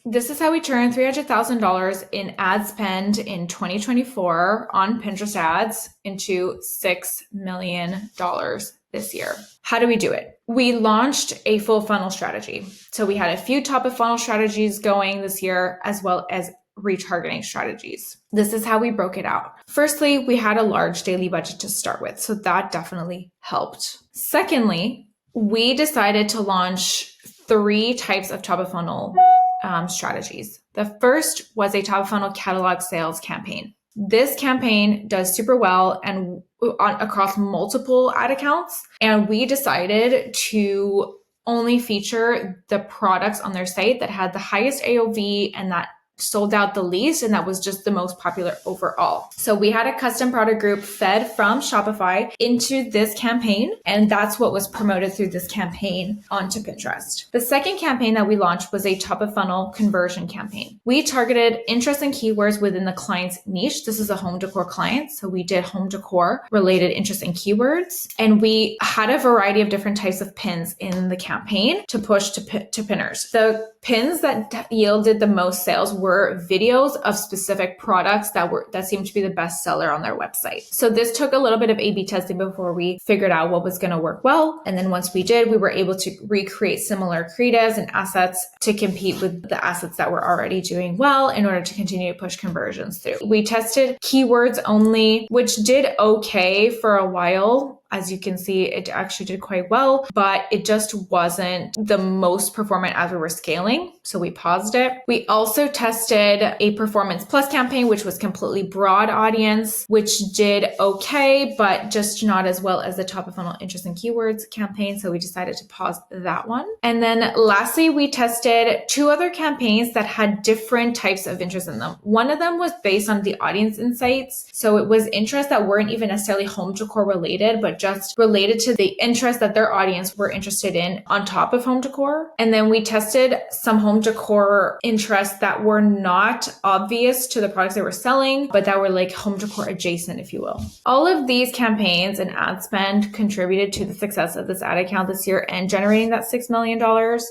This is how we turned $300,000 in ad spend in 2024 on Pinterest ads into $6 million this year. How do we do it? We launched a full funnel strategy. So we had a few top of funnel strategies going this year, as well as retargeting strategies. This is how we broke it out. Firstly, we had a large daily budget to start with, so that definitely helped. Secondly, we decided to launch 3 types of top of funnel strategies. The first was a top of funnel catalog sales campaign. This campaign does super well and across multiple ad accounts. And we decided to only feature the products on their site that had the highest AOV and that sold out the least, and that was just the most popular overall. So we had a custom product group fed from Shopify into this campaign, and that's what was promoted through this campaign onto Pinterest. The second campaign that we launched was a top of funnel conversion campaign. We targeted interest and keywords within the client's niche. This is a home decor client, so we did home decor related interest and keywords, and we had a variety of different types of pins in the campaign to push to pinners. The pins that yielded the most sales were videos of specific products that seemed to be the best seller on their website. So this took a little bit of A/B testing before we figured out what was going to work well. And then once we did, we were able to recreate similar creatives and assets to compete with the assets that were already doing well in order to continue to push conversions through. We tested keywords only, which did okay for a while. As you can see, it actually did quite well, but it just wasn't the most performant as we were scaling. So we paused it. We also tested a performance plus campaign, which was completely broad audience, which did okay, but just not as well as the top of funnel interest and keywords campaign. So we decided to pause that one. And then lastly, we tested 2 other campaigns that had different types of interest in them. One of them was based on the audience insights. So it was interests that weren't even necessarily home decor related, but just related to the interest that their audience were interested in on top of home decor. And then we tested some home decor interests that were not obvious to the products they were selling, but that were like home decor adjacent, if you will. All of these campaigns and ad spend contributed to the success of this ad account this year and generating that $6 million.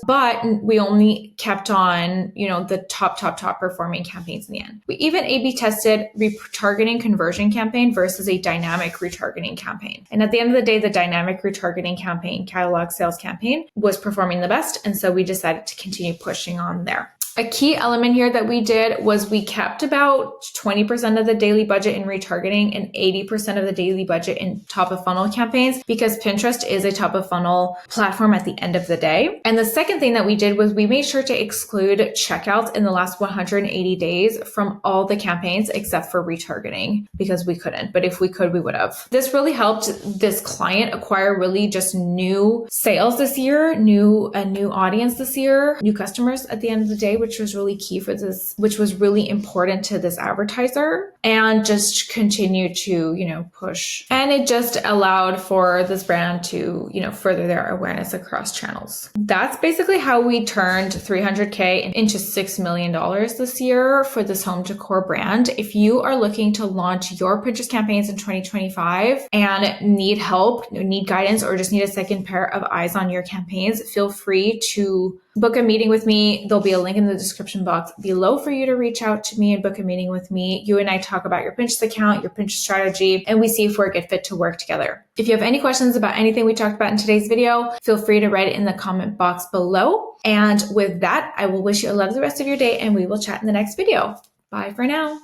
But we only kept on, the top performing campaigns in the end. We even A/B tested retargeting conversion campaign versus a dynamic retargeting campaign. And at the end of the day, the dynamic retargeting campaign, catalog sales campaign, was performing the best. And so we decided to continue pushing on there. A key element here that we did was we kept about 20% of the daily budget in retargeting and 80% of the daily budget in top of funnel campaigns, because Pinterest is a top of funnel platform at the end of the day. And the second thing that we did was we made sure to exclude checkouts in the last 180 days from all the campaigns except for retargeting, because we couldn't. But if we could, we would have. This really helped this client acquire really just new sales this year, a new audience this year, new customers at the end of the day, which was really key for this, which was really important to this advertiser, and just continue to, push. And it just allowed for this brand to, further their awareness across channels. That's basically how we turned $300K into $6 million this year for this home decor brand. If you are looking to launch your Pinterest campaigns in 2025 and need help, need guidance, or just need a second pair of eyes on your campaigns, feel free to book a meeting with me. There'll be a link in the description box below for you to reach out to me and book a meeting with me. You and I talk about your Pinterest account, your Pinterest strategy, and we see if we're a good fit to work together. If you have any questions about anything we talked about in today's video, feel free to write it in the comment box below. And with that, I will wish you a lovely rest of your day, and we will chat in the next video. Bye for now.